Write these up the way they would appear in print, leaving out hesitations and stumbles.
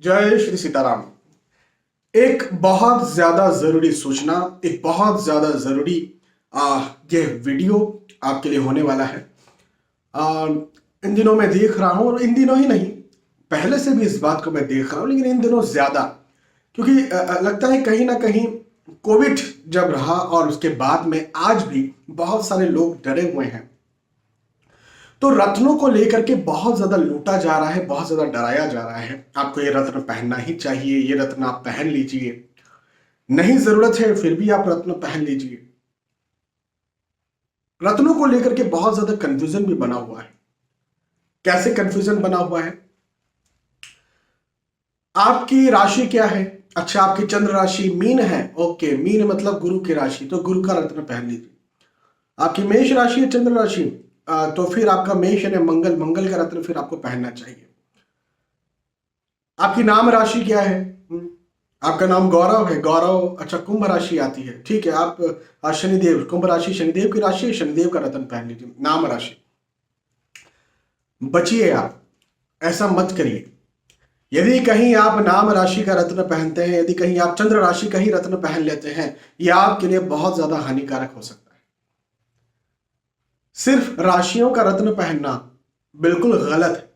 जय श्री सीताराम। एक बहुत ज्यादा जरूरी सूचना, एक बहुत ज्यादा जरूरी ये वीडियो आपके लिए होने वाला है। आ, इन दिनों मैं देख रहा हूं, और इन दिनों ही नहीं, पहले से भी इस बात को मैं देख रहा हूं, लेकिन इन दिनों ज्यादा, क्योंकि लगता है कहीं ना कहीं कोविड जब रहा और उसके बाद में आज भी बहुत सारे लोग डरे हुए हैं। तो रत्नों को लेकर के बहुत ज्यादा लूटा जा रहा है, बहुत ज्यादा डराया जा रहा है। आपको ये रत्न पहनना ही चाहिए, ये रत्न आप पहन लीजिए, नहीं जरूरत है फिर भी आप रत्न पहन लीजिए। रत्नों को लेकर के बहुत ज्यादा कंफ्यूजन भी बना हुआ है। कैसे कंफ्यूजन बना हुआ है? आपकी राशि क्या है? अच्छा, आपकी चंद्र राशि मीन है। ओके, मीन मतलब गुरु की राशि, तो गुरु का रत्न पहन लीजिए। आपकी मेष राशि है, चंद्र राशि, तो फिर आपका मेष है मंगल, मंगल का रत्न फिर आपको पहनना चाहिए। आपकी नाम राशि क्या है? आपका नाम गौरव है, गौरव। अच्छा, कुंभ राशि आती है, ठीक है। आप शनिदेव, कुंभ राशि शनिदेव की राशि है, शनिदेव का रत्न पहन लीजिए। नाम राशि, बचिए आप, ऐसा मत करिए। यदि कहीं आप नाम राशि का रत्न पहनते हैं, यदि कहीं आप चंद्र राशि का ही रत्न पहन लेते हैं, यह आपके लिए बहुत ज्यादा हानिकारक हो सकता है। सिर्फ राशियों का रत्न पहनना बिल्कुल गलत है।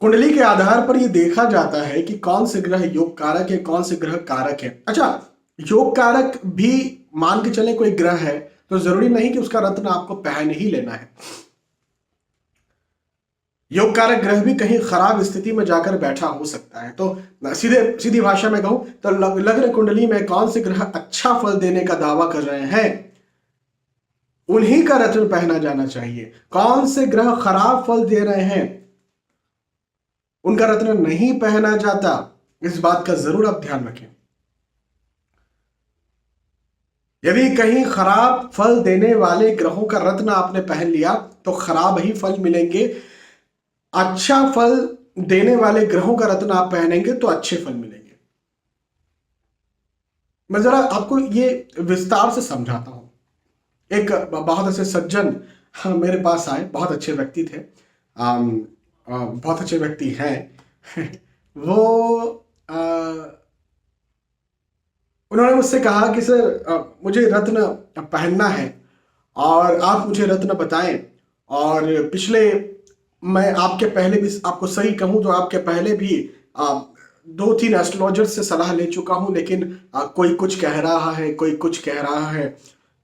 कुंडली के आधार पर यह देखा जाता है कि कौन से ग्रह योग कारक है, कौन से ग्रह कारक है। अच्छा, योग कारक भी मान के चले कोई ग्रह है, तो जरूरी नहीं कि उसका रत्न आपको पहन ही लेना है। योग कारक ग्रह भी कहीं खराब स्थिति में जाकर बैठा हो सकता है। तो सीधी भाषा में कहूं तो लग्न कुंडली में कौन से ग्रह अच्छा फल देने का दावा कर रहे हैं, उन्हीं का रत्न पहना जाना चाहिए। कौन से ग्रह खराब फल दे रहे हैं, उनका रत्न नहीं पहना जाता। इस बात का जरूर आप ध्यान रखें। यदि कहीं खराब फल देने वाले ग्रहों का रत्न आपने पहन लिया तो खराब ही फल मिलेंगे। अच्छा फल देने वाले ग्रहों का रत्न आप पहनेंगे तो अच्छे फल मिलेंगे। मैं जरा आपको ये विस्तार से समझाता हूं। एक बहुत अच्छे सज्जन मेरे पास आए, बहुत अच्छे व्यक्ति थे, बहुत अच्छे व्यक्ति हैं। वो उन्होंने मुझसे कहा कि सर, मुझे रत्न पहनना है और आप मुझे रत्न बताएं। और पिछले, मैं आपके पहले भी आपको सही कहूं तो आपके पहले भी 2-3 एस्ट्रोलॉजर से सलाह ले चुका हूं, लेकिन कोई कुछ कह रहा है, कोई कुछ कह रहा है।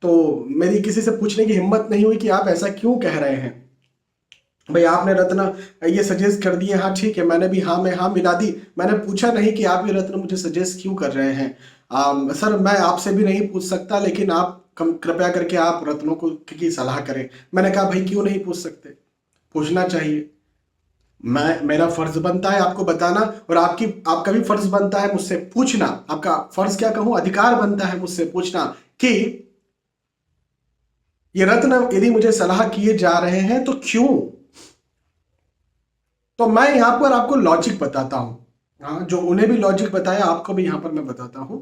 तो मेरी किसी से पूछने की हिम्मत नहीं हुई कि आप ऐसा क्यों कह रहे हैं। भाई, आपने रत्न ये सजेस्ट कर दिए, हाँ ठीक है, मैंने भी हाँ में हाँ मिला दी। मैंने पूछा नहीं कि आप ये रत्न मुझे सजेस्ट क्यों कर रहे हैं। सर, मैं आपसे भी नहीं पूछ सकता, लेकिन आप कृपया करके आप रत्नों को की सलाह करें। मैंने कहा भाई, क्यों नहीं पूछ सकते, पूछना चाहिए। मेरा फर्ज बनता है आपको बताना, और आपका भी फर्ज बनता है मुझसे पूछना। आपका फर्ज क्या कहूं, अधिकार बनता है मुझसे पूछना कि ये रत्न यदि मुझे सलाह किए जा रहे हैं तो क्यों। तो मैं यहां पर आपको लॉजिक बताता हूं। हाँ, जो उन्हें भी लॉजिक बताया, आपको भी यहां पर मैं बताता हूं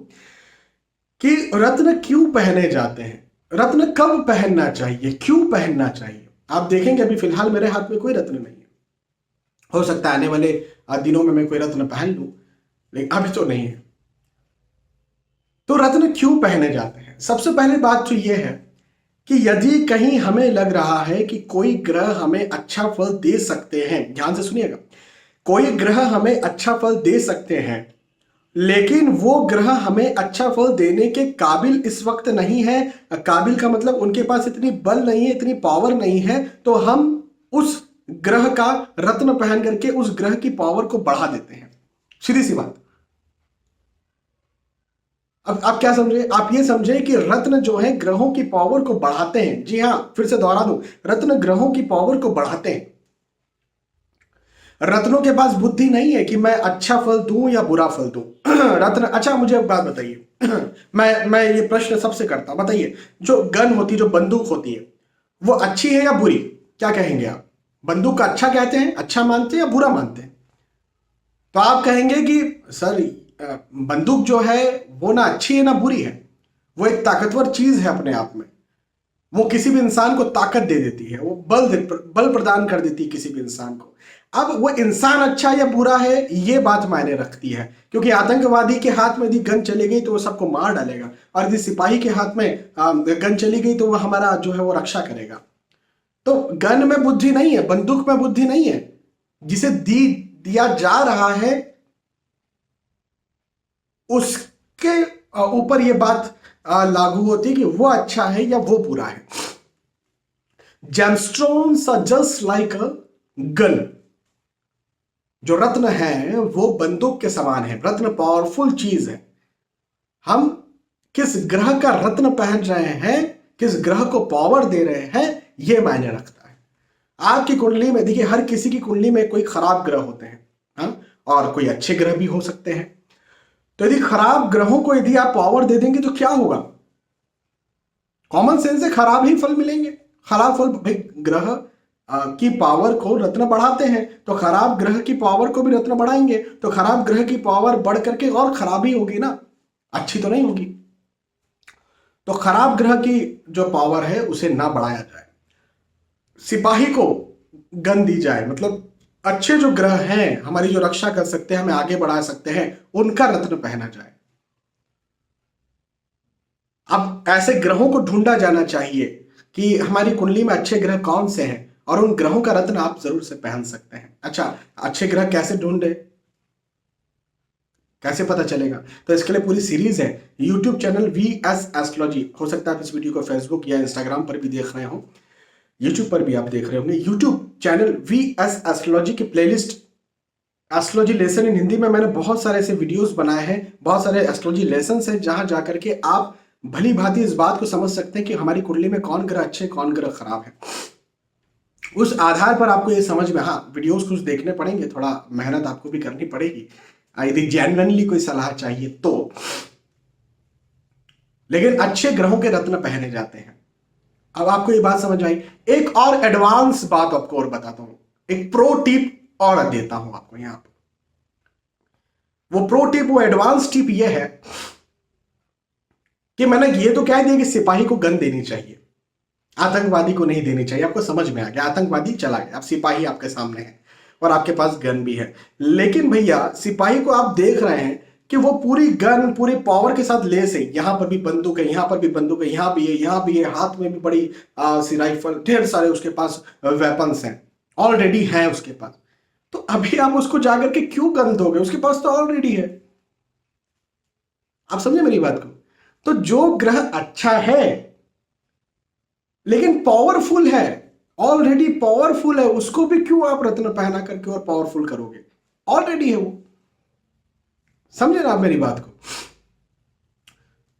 कि रत्न क्यों पहने जाते हैं, रत्न कब पहनना चाहिए, क्यों पहनना चाहिए। आप देखेंगे अभी फिलहाल मेरे हाथ में कोई रत्न नहीं है। हो सकता है आने वाले दिनों में मैं कोई रत्न पहन लूं, लेकिन अभी तो नहीं है। तो रत्न क्यों पहने जाते हैं? सबसे पहले बात तो यह है कि यदि कहीं हमें लग रहा है कि कोई ग्रह हमें अच्छा फल दे सकते हैं, ध्यान से सुनिएगा, कोई ग्रह हमें अच्छा फल दे सकते हैं, लेकिन वो ग्रह हमें अच्छा फल देने के काबिल इस वक्त नहीं है। काबिल का मतलब उनके पास इतनी बल नहीं है, इतनी पावर नहीं है, तो हम उस ग्रह का रत्न पहन करके उस ग्रह की पावर को बढ़ा देते हैं। सीधी सी बात। अब आप क्या समझे? आप ये समझे कि रत्न जो है ग्रहों की पावर को बढ़ाते हैं। जी हां, फिर से दोहरा दूं, रत्न ग्रहों की पावर को बढ़ाते हैं। रत्नों के पास बुद्धि नहीं है कि मैं अच्छा फल दूं या बुरा फल दूं। रत्न, अच्छा मुझे एक बात बताइए, मैं ये प्रश्न सबसे करता हूं, बताइए, जो गन होती है, जो बंदूक होती है, वो अच्छी है या बुरी? क्या कहेंगे आप? बंदूक का अच्छा कहते हैं, अच्छा मानते हैं या बुरा मानते हैं? तो आप कहेंगे कि सर, बंदूक जो है वो ना अच्छी है ना बुरी है, वो एक ताकतवर चीज है अपने आप में। वो किसी भी इंसान को ताकत दे देती है, वो बल प्रदान कर देती है किसी भी इंसान को। अब वो इंसान अच्छा या बुरा है ये बात मायने रखती है, क्योंकि आतंकवादी के हाथ में यदि गन चली गई तो वो सबको मार डालेगा, और यदि सिपाही के हाथ में गन चली गई तो वो हमारा जो है वो रक्षा करेगा। तो गन में बुद्धि नहीं है, बंदूक में बुद्धि नहीं है। जिसे दिया जा रहा है उसके ऊपर ये बात लागू होती है कि वो अच्छा है या वो बुरा है। Gemstones are just like a gun. जो रत्न है वो बंदूक के समान है। रत्न पावरफुल चीज है। हम किस ग्रह का रत्न पहन रहे हैं, किस ग्रह को पावर दे रहे हैं, ये मायने रखता है। आपकी कुंडली में देखिए, हर किसी की कुंडली में कोई खराब ग्रह होते हैं, हाँ, और कोई अच्छे ग्रह भी हो सकते हैं। तो यदि खराब ग्रहों को यदि आप पावर दे देंगे तो क्या होगा? कॉमन सेंस से खराब ही फल मिलेंगे। खराब फल, भाई ग्रह की पावर को रत्न बढ़ाते हैं, तो खराब ग्रह की पावर को भी रत्न बढ़ाएंगे, तो खराब ग्रह की पावर बढ़ करके और खराब ही होगी ना, अच्छी तो नहीं होगी। तो खराब ग्रह की जो पावर है उसे ना बढ़ाया जाए। सिपाही को गन दी जाए, मतलब अच्छे जो ग्रह हैं, हमारी जो रक्षा कर सकते हैं, हमें आगे बढ़ा सकते हैं, उनका रत्न पहना जाए। अब ऐसे ग्रहों को ढूंढा जाना चाहिए कि हमारी कुंडली में अच्छे ग्रह कौन से हैं, और उन ग्रहों का रत्न आप जरूर से पहन सकते हैं। अच्छा, अच्छे ग्रह कैसे ढूंढे, कैसे पता चलेगा? तो इसके लिए पूरी सीरीज है यूट्यूब चैनल VS एस्ट्रोलॉजी। हो सकता है आप इस वीडियो को फेसबुक या इंस्टाग्राम पर भी देख रहे हो, यूट्यूब पर भी आप देख रहे होंगे। यूट्यूब चैनल VS एस्ट्रोलॉजी की playlist astrology lesson in Hindi में मैंने बहुत सारे ऐसे वीडियोस बनाए हैं, बहुत सारे एस्ट्रोलॉजी लेसन हैं, जहां जाकर के आप भली भांति इस बात को समझ सकते हैं कि हमारी कुंडली में कौन ग्रह अच्छे, कौन ग्रह खराब है। उस आधार पर आपको ये समझ में, हाँ, वीडियोस कुछ देखने पड़ेंगे, थोड़ा मेहनत आपको भी करनी पड़ेगी यदि जेन्युइनली कोई सलाह चाहिए तो। लेकिन अच्छे ग्रहों के रत्न पहने जाते हैं। अब आपको ये बात समझ आई। एक और एडवांस बात आपको और बताता हूं, एक प्रो टिप और देता हूं आपको यहां पर। वो प्रो टिप, वो एडवांस टिप ये है कि मैंने ये तो कह दिया कि सिपाही को गन देनी चाहिए, आतंकवादी को नहीं देनी चाहिए। आपको समझ में आ गया, आतंकवादी चला गया, अब सिपाही आपके सामने है और आपके पास गन भी है। लेकिन भैया, सिपाही को आप देख रहे हैं कि वो पूरी गन, पूरी पावर के साथ लेस है। यहां पर भी बंदूक है, यहां पर भी बंदूक है, यहां भी है, यहां भी है, हाथ में भी बड़ी सी राइफल, ढेर सारे उसके पास वेपन्स हैं, ऑलरेडी हैं उसके पास। तो अभी आप उसको जाकर के क्यों गन दोगे? उसके पास तो ऑलरेडी है। आप समझे मेरी बात को? तो जो ग्रह अच्छा है लेकिन पावरफुल है, ऑलरेडी पावरफुल है, उसको भी क्यों आप रत्न पहना करके और पावरफुल करोगे? ऑलरेडी है वो। समझे ना आप मेरी बात को?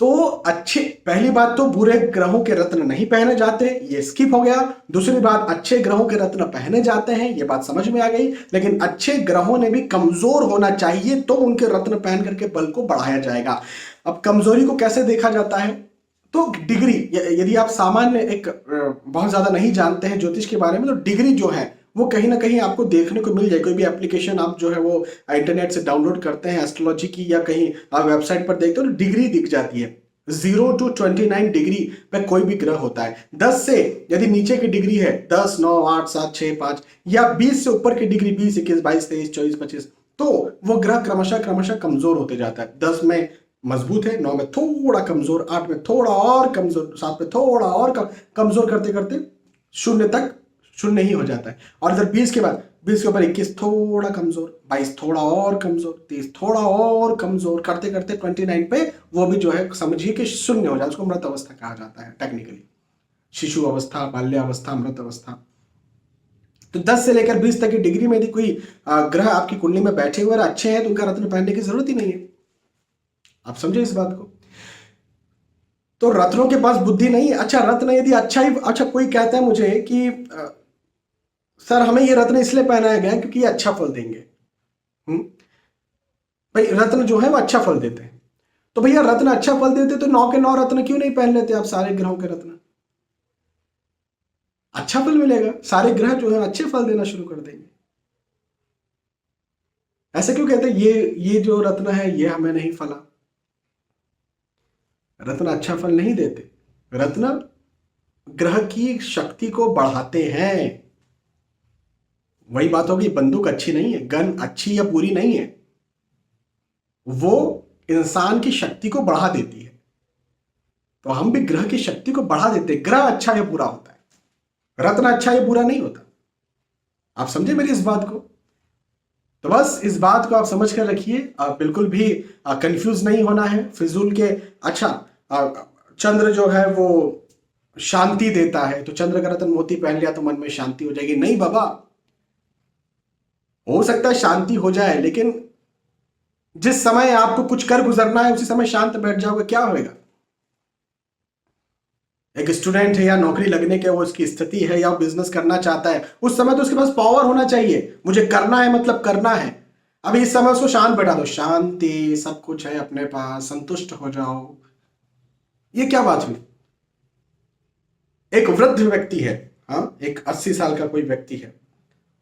तो अच्छे, पहली बात तो बुरे ग्रहों के रत्न नहीं पहने जाते, ये स्किप हो गया। दूसरी बात, अच्छे ग्रहों के रत्न पहने जाते हैं, ये बात समझ में आ गई। लेकिन अच्छे ग्रहों ने भी कमजोर होना चाहिए, तो उनके रत्न पहन करके बल को बढ़ाया जाएगा। अब कमजोरी को कैसे देखा जाता है? तो डिग्री, यदि आप सामान्य एक बहुत ज्यादा नहीं जानते हैं ज्योतिष के बारे में, तो डिग्री जो है वो कहीं ना कहीं आपको देखने को मिल जाए। कोई भी एप्लीकेशन आप जो है वो इंटरनेट से डाउनलोड करते हैं एस्ट्रोलॉजी की, या कहीं वेबसाइट पर देखते हो तो डिग्री दिख जाती है। 0 to 29 डिग्री पे कोई भी ग्रह होता है। 10 से यदि नीचे की डिग्री है, 10, 9, 8, 7, 6, 5, या 20 से ऊपर की डिग्री, 20, 21, 22, 23, 24, 25, तो वो ग्रह क्रमशः क्रमशः कमजोर होते जाता है। 10 में मजबूत है, 9 में थोड़ा कमजोर, 8 में थोड़ा और कमजोर, 7 में थोड़ा और कमजोर करते करते शून्य तक, शून्य ही हो जाता है। और इधर 20 के बाद, 20 के ऊपर 21 थोड़ा कमजोर, 22 थोड़ा और कमजोर, 30 थोड़ा और कमजोर, करते करते 29 पे वो भी जो है समझिए कि शून्य हो जाए। उसको मृत अवस्था कहा जाता है टेक्निकली। शिशु अवस्था, बाल्यावस्था, मृत अवस्था। तो 10 से लेकर 20 तक की डिग्री में यदि कोई ग्रह आपकी कुंडली में बैठे हुए अच्छे हैं तो उनका रत्न पहनने की जरूरत ही नहीं है। आप समझे इस बात को? तो रत्नों के पास बुद्धि नहीं है। अच्छा, रत्न यदि अच्छा ही, अच्छा कोई कहता है मुझे कि सर हमें ये रत्न इसलिए पहनाया गया क्योंकि ये अच्छा फल देंगे। भाई रत्न जो है वो अच्छा फल देते हैं, तो भैया रत्न अच्छा फल देते तो 9 के 9 रत्न क्यों नहीं पहन लेते आप, सारे ग्रहों के रत्न? अच्छा फल मिलेगा, सारे ग्रह जो है अच्छे फल देना शुरू कर देंगे। ऐसे क्यों कहते हैं ये जो रत्न है ये हमें नहीं फला? रत्न अच्छा फल नहीं देते, रत्न ग्रह की शक्ति को बढ़ाते हैं। वही बात होगी, बंदूक अच्छी नहीं है, गन अच्छी या बुरी नहीं है, वो इंसान की शक्ति को बढ़ा देती है। तो हम भी ग्रह की शक्ति को बढ़ा देते हैं। ग्रह अच्छा या बुरा होता है, रत्न अच्छा या बुरा नहीं होता। आप समझे मेरी इस बात को? तो बस इस बात को आप समझ कर रखिए, आप बिल्कुल भी कंफ्यूज नहीं होना है फिजूल के। अच्छा, चंद्र जो है वो शांति देता है, तो चंद्र का रत्न मोती पहन लिया तो मन में शांति हो जाएगी? नहीं बाबा, हो सकता है शांति हो जाए, लेकिन जिस समय आपको कुछ कर गुजरना है उसी समय शांत बैठ जाओगे, क्या होगा? एक स्टूडेंट है या नौकरी लगने के वो उसकी स्थिति है या बिजनेस करना चाहता है, उस समय तो उसके पास पावर होना चाहिए, मुझे करना है मतलब करना है। अभी इस समय उसको शांत बैठा दो, शांति, सब कुछ है अपने पास, संतुष्ट हो जाओ, ये क्या बात हुई? एक वृद्ध व्यक्ति है, हाँ, एक 80 साल का कोई व्यक्ति है,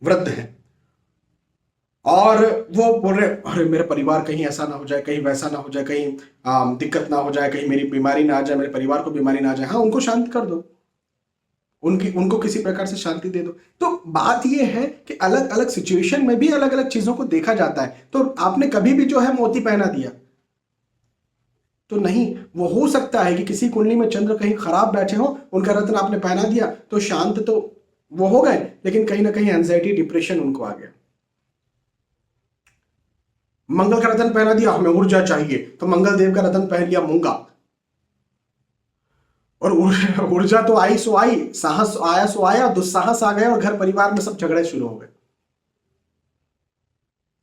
वृद्ध है, और वो बोल रहे अरे मेरे परिवार कहीं ऐसा ना हो जाए, कहीं वैसा ना हो जाए, कहीं दिक्कत ना हो जाए, कहीं मेरी बीमारी ना आ जाए, मेरे परिवार को बीमारी ना आ जाए। हाँ, उनको शांत कर दो, उनको किसी प्रकार से शांति दे दो। तो बात ये है कि अलग अलग सिचुएशन में भी अलग अलग चीजों को देखा जाता है। तो आपने कभी भी जो है मोती पहना दिया तो नहीं, वो हो सकता है कि किसी कुंडली में चंद्र कहीं खराब बैठे हो, उनका रत्न आपने पहना दिया तो शांत तो वो हो गए, लेकिन कहीं ना कहीं एंजाइटी, डिप्रेशन उनको आ गया। मंगल का रत्न पहना दिया, हमें ऊर्जा चाहिए, तो मंगल देव का रत्न पहन लिया मूंगा, और ऊर्जा तो आई सो आई, साहस आया सो आया, दुस्साहस आ गए और घर परिवार में सब झगड़े शुरू हो गए।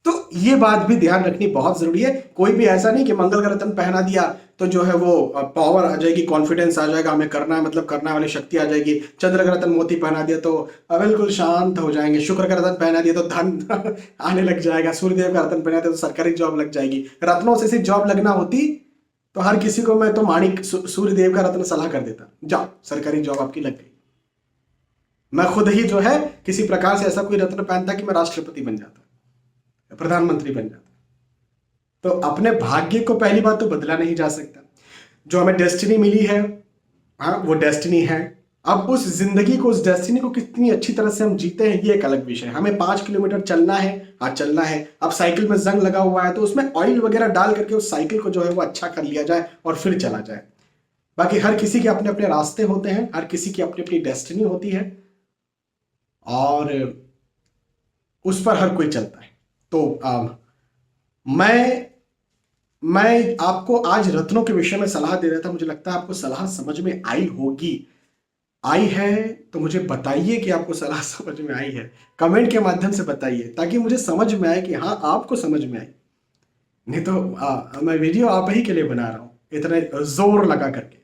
तो ये बात भी ध्यान रखनी बहुत जरूरी है। कोई भी ऐसा नहीं कि मंगल का रत्न पहना दिया तो जो है वो पावर आ जाएगी, कॉन्फिडेंस आ जाएगा, हमें करना है मतलब करने वाली शक्ति आ जाएगी। चंद्र का रत्न मोती पहना दिया तो बिल्कुल शांत हो जाएंगे। शुक्र का रत्न पहना दिया तो धन आने लग जाएगा। सूर्यदेव का रत्न पहना दिया तो सरकारी जॉब लग जाएगी। रत्नों से सिर्फ जॉब लगना होती तो हर किसी को मैं तो माणिक सूर्यदेव का रत्न सलाह कर देता, जाओ सरकारी जॉब आपकी लग गई। मैं खुद ही जो है किसी प्रकार से ऐसा कोई रत्न पहनता कि मैं राष्ट्रपति बन जाता, प्रधानमंत्री बन जाता। तो अपने भाग्य को पहली बात तो बदला नहीं जा सकता। जो हमें डेस्टिनी मिली है, हाँ, वो डेस्टिनी है। अब उस जिंदगी को, उस डेस्टिनी को कितनी अच्छी तरह से हम जीते हैं ये एक अलग विषय है। हमें 5 किलोमीटर चलना है, आज चलना है। अब साइकिल में जंग लगा हुआ है तो उसमें ऑयल वगैरह डाल करके उस साइकिल को जो है वो अच्छा कर लिया जाए और फिर चला जाए। बाकी हर किसी के अपने अपने रास्ते होते हैं, हर किसी की अपनी अपनी डेस्टिनी होती है और उस पर हर कोई चलता है। तो मैं आपको आज रत्नों के विषय में सलाह दे रहा था। मुझे लगता है आपको सलाह समझ में आई होगी। आई है तो मुझे बताइए कि आपको सलाह समझ में आई है। कमेंट के माध्यम से बताइए ताकि मुझे समझ में आए कि हाँ आपको समझ में आई। नहीं तो मैं वीडियो आप ही के लिए बना रहा हूं इतने जोर लगा करके।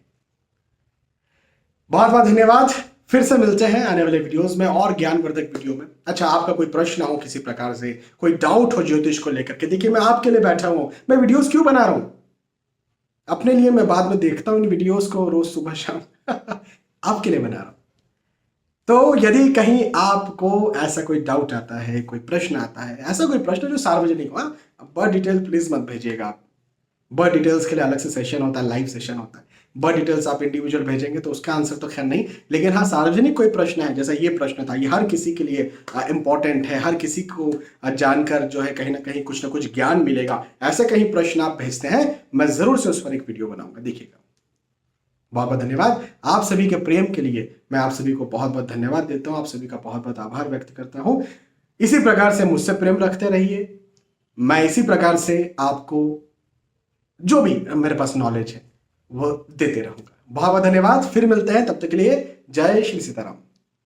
बहुत बहुत धन्यवाद। फिर से मिलते हैं आने वाले वीडियोस में और ज्ञानवर्धक वीडियो में। अच्छा, आपका कोई प्रश्न हो किसी प्रकार से, कोई डाउट हो ज्योतिष को लेकर के, देखिए मैं आपके लिए बैठा हूं। मैं वीडियोस क्यों बना रहा हूं? अपने लिए। मैं बाद में देखता हूं इन वीडियोस को रोज सुबह शाम आपके लिए बना रहा हूं। तो यदि कहीं आपको ऐसा कोई डाउट आता है, कोई प्रश्न आता है, ऐसा कोई प्रश्न जो सार्वजनिक हो, बहुत डिटेल प्लीज मत भेजिएगा आप। बहुत डिटेल्स के लिए अलग से सेशन होता है, लाइव सेशन होता है। बहुत डिटेल्स आप इंडिविजुअल भेजेंगे तो उसका आंसर तो खैर नहीं, लेकिन हाँ सार्वजनिक कोई प्रश्न है, जैसा ये प्रश्न था, ये हर किसी के लिए इंपॉर्टेंट है, हर किसी को जानकर जो है कहीं ना कहीं कुछ ना कुछ ज्ञान मिलेगा। ऐसे कहीं प्रश्न आप भेजते हैं, मैं जरूर से उस पर एक वीडियो बनाऊंगा, देखिएगा। बहुत बहुत धन्यवाद। आप सभी के प्रेम के लिए मैं आप सभी को बहुत बहुत धन्यवाद देता हूं, आप सभी का बहुत बहुत आभार व्यक्त करता हूं। इसी प्रकार से मुझसे प्रेम रखते रहिए। मैं इसी प्रकार से आपको जो भी मेरे पास नॉलेज है वो देते रहूंगा। बहुत बहुत धन्यवाद। फिर मिलते हैं, तब तक के लिए जय श्री सीताराम।